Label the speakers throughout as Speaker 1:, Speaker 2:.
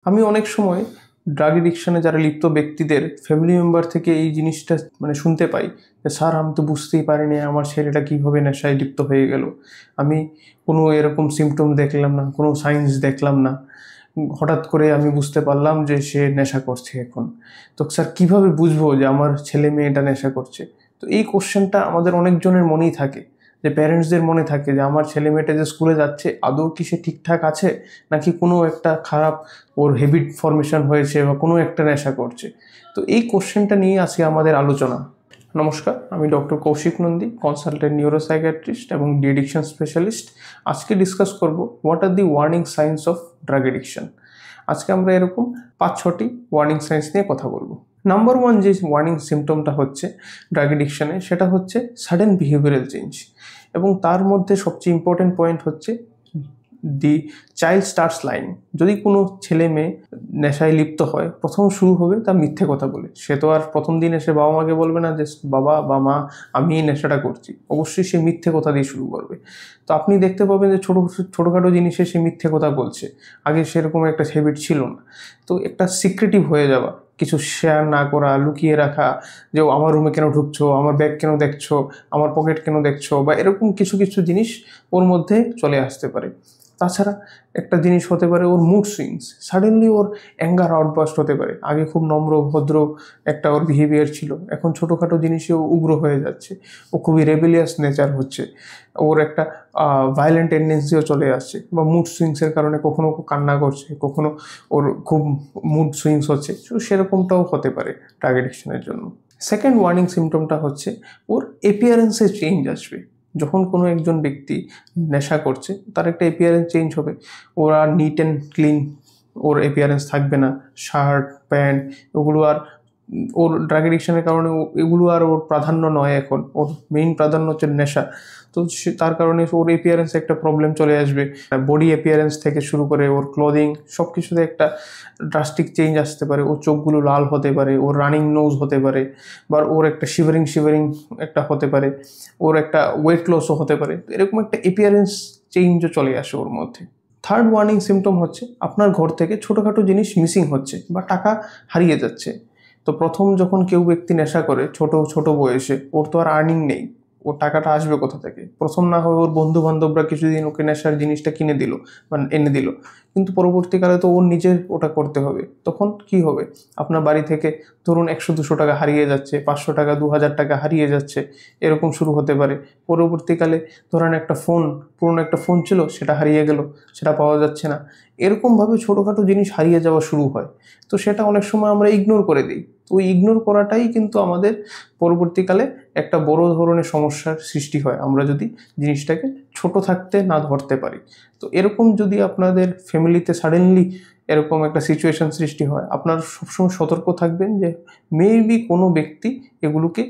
Speaker 1: আমি অনেক সময় ড্রাগ এডিকশনে যারা লিপ্ত ব্যক্তিদের ফ্যামিলি মেম্বার থেকে এই জিনিসটা শুনতে পাই যে স্যার আমি তো বুঝতেই পারিনি আমার ছেলেটা কীভাবে নেশায় লিপ্ত হয়ে গেল। আমি কোনো এরকম সিমটম দেখলাম না, কোনো সাইন্স দেখলাম না, হঠাৎ করে আমি বুঝতে পারলাম যে সে নেশা করছে এখন। তো স্যার কীভাবে বুঝবো যে আমার ছেলে মেয়েটা নেশা করছে? তো এই কোশ্চেনটা আমাদের অনেকজনের মনেই থাকে, যে প্যারেন্টসদের মনে থাকে যে আমার ছেলে মেয়েটা যে স্কুলে যাচ্ছে আদৌ কি সে ঠিকঠাক আছে, নাকি কোনো একটা খারাপ ওর হ্যাবিট ফর্মেশন হয়েছে বা কোনো একটা নেশা করছে। তো এই কোশ্চেনটা নিয়ে আজকে আমাদের আলোচনা। নমস্কার, আমি doctor Kaushik Nandi, consultant neuropsychiatrist এবং ডি এডিকশন স্পেশালিস্ট। আজকে ডিসকাস করব what are the warning signs of drug addiction. আজকে আমরা এরকম 5-6টি ওয়ার্নিং সাইন্স নিয়ে কথা বলবো। নাম্বার 1 যে ওয়ার্নিং সিমটমটা হচ্ছে ড্রাগ এডিকশনে, সেটা হচ্ছে সাডেন বিহেভিয়ারাল চেঞ্জ। এবং তার মধ্যে সবচেয়ে ইম্পর্টেন্ট পয়েন্ট হচ্ছে দি চাইল্ড স্টার্টস লাইং। যদি কোনো ছেলে মেয়ে নেশায় লিপ্ত হয়, প্রথম শুরু হবে তার মিথ্যে কথা বলে। সে তো আর প্রথম দিন এসে বাবা মাকে বলবে না যে বাবা বা মা আমি এই নেশাটা করছি। অবশ্যই সে মিথ্যে কথা দিয়ে শুরু করবে। তো আপনি দেখতে পাবেন যে ছোটোখাটো জিনিসে সে মিথ্যে কথা বলছে। আগে সেরকম একটা হ্যাবিট ছিল না। তো একটা সিক্রেটিভ হয়ে যাওয়া, কিছু শেয়ার না করা, লুকিয়ে রাখা, যে আমার রুমে কেন ঢুকছো, আমার ব্যাগ কেন দেখছো, আমার পকেট কেন দেখছো, বা এরকম কিছু কিছু জিনিস ওর মধ্যে চলে আসতে পারে। তাছাড়া একটা জিনিস হতে পারে ওর মুড সুইংস, সাডেনলি ওর অ্যাঙ্গার আউটবাস্ট হতে পারে। আগে খুব নম্র ভদ্র একটা ওর বিহেভিয়ার ছিল, এখন ছোটোখাটো জিনিসে ও উগ্র হয়ে যাচ্ছে, ও খুবই রেবেলিয়াস নেচার হচ্ছে, ওর একটা ভায়োলেন্ট টেন্ডেন্সিও চলে আসছে। বা মুড সুইংসের কারণে কখনো কান্না করছে, কখনো ওর খুব মুড সুইংস হচ্ছে, তো সেরকমটাও হতে পারে ড্রাগ এডিকশনের জন্য। সেকেন্ড ওয়ার্নিং সিমটমটা হচ্ছে ওর এপিয়ারেন্সে চেঞ্জ আসবে। যখন কোনো একজন ব্যক্তি নেশা করছে তার একটা এপিয়ারেন্স চেঞ্জ হবে। ওর আর নিট অ্যান্ড ক্লিন ওর এপিয়ারেন্স থাকবে না। শার্ট প্যান্ট ওগুলো আর ওর ড্রাগ এডিকশনের কারণে এগুলো আর ওর প্রাধান্য নয়। এখন ওর মেইন প্রাধান্য হচ্ছে নেশা। তো তার কারণে ওর এপিয়ারেন্সে একটা প্রবলেম চলে আসবে। বডি এপিয়ারেন্স থেকে শুরু করে ওর ক্লোদিং সব কিছুতে একটা ড্রাস্টিক চেঞ্জ আসতে পারে। ওর চোখগুলো লাল হতে পারে, ওর রানিং নোজ হতে পারে, বা ওর একটা শিভারিং একটা হতে পারে, ওর একটা ওয়েট লসও হতে পারে। এরকম একটা এপিয়ারেন্স চেঞ্জও চলে আসে ওর মধ্যে। থার্ড ওয়ার্নিং সিমটম হচ্ছে আপনার ঘর থেকে ছোটোখাটো জিনিস মিসিং হচ্ছে বা টাকা হারিয়ে যাচ্ছে। তো প্রথম যখন কেউ ব্যক্তি নেশা করে ছোট বয়সে, ওর তো আর আর্নিং নেই, ওর টাকাটা আসবে কোথা থেকে? প্রথম না হয় ওর বন্ধু বান্ধবরা কিছুদিন ওকে নেশার জিনিসটা কিনে দিল বা এনে দিল, কিন্তু পরবর্তীকালে তো ওর নিজের ওটা করতে হবে। তখন কি হবে? আপনার বাড়ি থেকে ধরুন 100-200 টাকা হারিয়ে যাচ্ছে, 500 টাকা 2000 টাকা হারিয়ে যাচ্ছে, এরকম শুরু হতে পারে। পরবর্তীকালে ধরেন একটা ফোন, পুরনো একটা ফোন ছিল, সেটা হারিয়ে গেল, সেটা পাওয়া যাচ্ছে না। এরকমভাবে ছোটোখাটো জিনিস হারিয়ে যাওয়া শুরু হয়। তো সেটা অনেক সময় আমরা ইগনোর করে দিই। তো ওই ইগনোর করাটাই কিন্তু আমাদের পরবর্তীকালে একটা বড় ধরনের সমস্যার সৃষ্টি হয়, আমরা যদি জিনিসটাকে ছোট থাকতে না ধরতে পারি। তো এরকম যদি আপনাদের ফ্যামিলিতে সাডেনলি এরকম একটা সিচুয়েশন সৃষ্টি হয়, আপনারা সবসময় সতর্ক থাকবেন যে মেবি কোনো ব্যক্তি এগুলোকে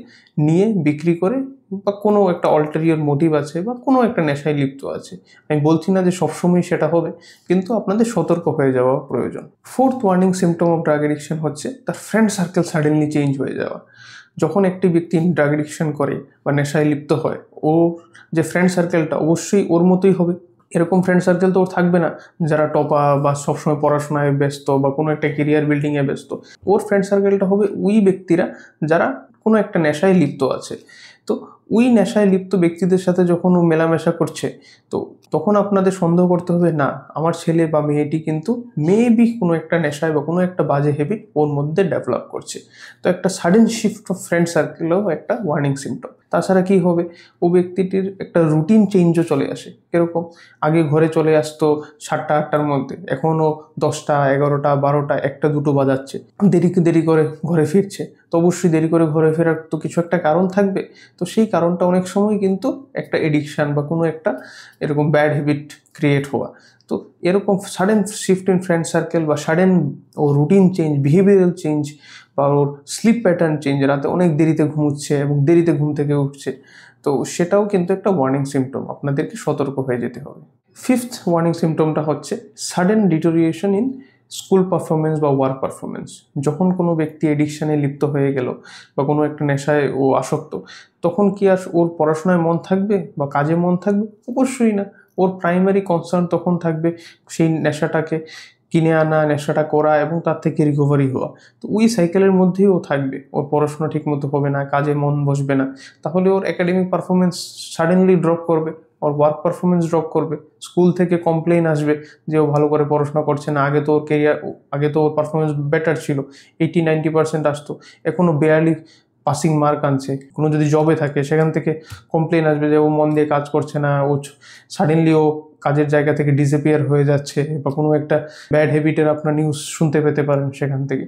Speaker 1: নিয়ে বিক্রি করে, বা কোনো একটা অল্টেরিয়র মোটিভ আছে, বা কোনো একটা নেশায় লিপ্ত আছে। আমি বলছি না যে সবসময় সেটা হবে, কিন্তু আপনাদের সতর্ক হয়ে যাওয়া প্রয়োজন। Fourth warning symptom of drug addiction হচ্ছে তার ফ্রেন্ড সার্কেল সাডেনলি চেঞ্জ হয়ে যাওয়া। যখন একটি ব্যক্তি ড্রাগ এডিকশন করে বা নেশায় লিপ্ত হয়, ও যে ফ্রেন্ড সার্কেলটা অবশ্যই ওর মতোই হবে। এরকম ফ্রেন্ড সার্কেল তো ওর থাকবে না যারা টপা বা সবসময় পড়াশোনায় ব্যস্ত বা কোনো একটা কেরিয়ার বিল্ডিংয়ে ব্যস্ত। ওর ফ্রেন্ড সার্কেলটা হবে ওই ব্যক্তিরা যারা কোনো একটা নেশায় লিপ্ত আছে। তো ওই নেশায় লিপ্ত ব্যক্তিদের সাথে যখন ও মেলামেশা করছে, তো তখন আপনাদের সন্দেহ করতে হবে, না আমার ছেলে বা মেয়েটি কিন্তু মেবি কোনো একটা নেশায় বা কোনো একটা বাজে হ্যাবিট ওর মধ্যে ডেভেলপ করছে। তো একটা সাডেন শিফট অফ ফ্রেন্ড সার্কেলও একটা ওয়ার্নিং সিমটম। তাছাড়া কি হবে? ও ব্যক্তিটির একটা রুটিন চেঞ্জও চলে আসে। এরকম আগে ঘরে চলে আসতো 7টা-8টার মধ্যে, এখনও 10টা 11টা 12টা 1টা-2টো বাজাচ্ছে, দেরি করে ঘরে ফিরছে। তো অবশ্যই দেরি করে ঘরে ফেরার তো কিছু একটা কারণ থাকবে। তো সেই কারণটা অনেক সময় কিন্তু একটা এডিকশান বা কোনো একটা এরকম ব্যাড হ্যাবিট ক্রিয়েট হওয়া। তো এরকম sudden shift in friend circle বা সাডেন ও রুটিন চেঞ্জ, বিহেভিয়ারাল চেঞ্জ, বা ওর স্লিপ প্যাটার্ন চেঞ্জ, রাতে অনেক দেরিতে ঘুমোচ্ছে এবং দেরিতে ঘুম থেকে উঠছে, তো সেটাও কিন্তু একটা ওয়ার্নিং সিমটম। আপনাদেরকে সতর্ক হয়ে যেতে হবে। ফিফথ ওয়ার্নিং সিমটমটা হচ্ছে sudden deterioration in school performance বা ওয়ার্ক পারফরমেন্স। যখন কোনো ব্যক্তি এডিকশানে লিপ্ত হয়ে গেল বা কোনো একটা নেশায় ও আসক্ত, তখন কি আর ওর পড়াশোনায় মন থাকবে বা কাজে মন থাকবে? অবশ্যই না। ওর প্রাইমারি কনসার্ন তখন থাকবে সেই নেশাটাকে কিনে আনা, নেশাটা করা এবং তার থেকে রিকভারি হওয়া। তো ওই সাইকেলের মধ্যেই ও থাকবে। ওর পড়াশোনা ঠিকমতো হবে না, কাজে মন বসবে না, তাহলে ওর একাডেমিক পারফরমেন্স সাডেনলি ড্রপ করবে, ওর ওয়ার্ক পারফরমেন্স ড্রপ করবে। স্কুল থেকে কমপ্লেইন আসবে যে ও ভালো করে পড়াশোনা করছে না, আগে তো ওর পারফরমেন্স বেটার ছিল, 80-90% আসতো, এখনও বেয়ারলি পাসিং মার্ক আনছে। কোনো যদি জবে থাকে সেখান থেকে কমপ্লেন আসবে যে ও মন দিয়ে কাজ করছে না, ও সাডেনলি ও কাজের জায়গা থেকে ডিসঅ্যাপিয়ার হয়ে যাচ্ছে, বা কোনো একটা ব্যাড হ্যাবিটের আপনার নিউজ শুনতে পেতে পারেন সেখান থেকে।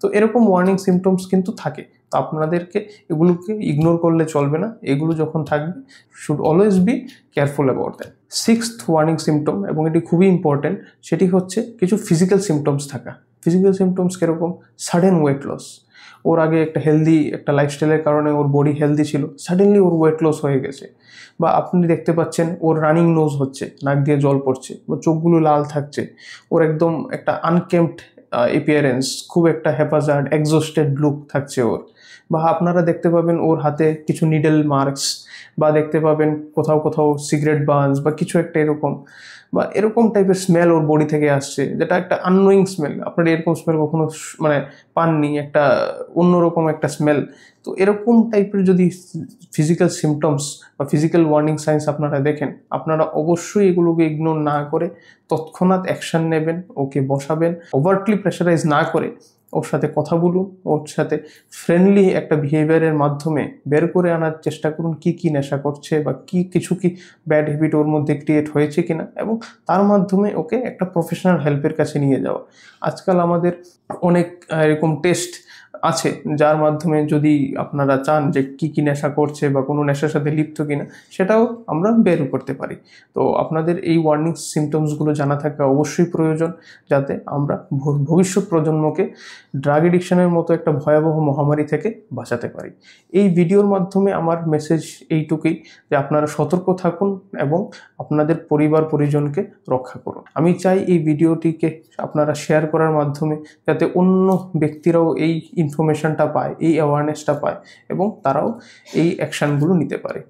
Speaker 1: তো এরকম ওয়ার্নিং সিমটমস কিন্তু থাকে। তো আপনাদেরকে এগুলোকে ইগনোর করলে চলবে না, এগুলো যখন থাকবে should always be careful about that. Sixth warning symptom, এবং এটি খুবই ইম্পর্টেন্ট, সেটি হচ্ছে কিছু ফিজিক্যাল সিমটমস থাকা। ফিজিক্যাল সিমটমস কীরকম? Sudden weight loss. ওর আগে একটা হেলদি একটা লাইফস্টাইলের কারণে ওর বডি হেলদি ছিল, সাডেনলি ওর ওয়েট লস হয়ে গেছে। বা আপনি দেখতে পাচ্ছেন ওর রানিং নোজ হচ্ছে, নাক দিয়ে জল পড়ছে, বা চোখগুলো লাল থাকছে, ওর একদম একটা আনকেম্পড এপিয়ারেন্স, খুব একটা হ্যাপাজার্ড এক্সস্টেড লুক থাকছে ওর। বা আপনারা দেখতে পাবেন ওর হাতে কিছু নিডল মার্কস, বা দেখতে পাবেন কোথাও কোথাও সিগারেট বার্নস বা কিছু একটা এরকম, বা এরকম টাইপের স্মেল ওর বডি থেকে আসছে, যেটা একটা আননোয়িং স্মেল। আপনারা এরকম স্মেল কখনো মানে পাননি, একটা অন্যরকম একটা স্মেল। তো এরকম টাইপের যদি ফিজিক্যাল সিমটমস বা ফিজিক্যাল ওয়ার্নিং সাইন্স আপনারা দেখেন, আপনারা অবশ্যই এগুলোকে ইগনোর না করে তৎক্ষণাৎ অ্যাকশন নেবেন, ওকে বসাবেন, ওভারটলি প্রেশারাইজ না করে ওর সাথে কথা বলুন, ওর সাথে ফ্রেন্ডলি একটা বিহেভিয়ারের মাধ্যমে বের করে আনার চেষ্টা করুন কি কি নেশা করছে, বা কিছু কি ব্যাড হ্যাবিট ওর মধ্যে ক্রিয়েট হয়েছে কিনা, এবং তার মাধ্যমে ওকে একটা প্রফেশনাল হেল্পের কাছে নিয়ে যাওয়া। আজকাল আমাদের অনেক এরকম টেস্ট আছে, যার মাধ্যমে যদি আপনারা চান যে কি কি নেশা করছে বা কোনো নেশার সাথে লিপ্ত কিনা, সেটাও আমরা বের করতে পারি। তো আপনাদের এই ওয়ার্নিং সিমটমসগুলো জানা থাকা অবশ্যই প্রয়োজন, যাতে আমরা ভবিষ্যৎ প্রজন্মকে ড্রাগ এডিকশনের মতো একটা ভয়াবহ মহামারী থেকে বাঁচাতে পারি। এই ভিডিওর মাধ্যমে আমার মেসেজ এইটুকুই, যে আপনারা সতর্ক থাকুন এবং আপনাদের পরিবার পরিজনকে রক্ষা করুন। আমি চাই এই ভিডিওটিকে আপনারা শেয়ার করার মাধ্যমে যাতে অন্য ব্যক্তিরাও এই ইনফরমেশনটা পায়, এই অ্যাওয়ারনেসটা পায়, এবং তারাও এই অ্যাকশানগুলো নিতে পারে।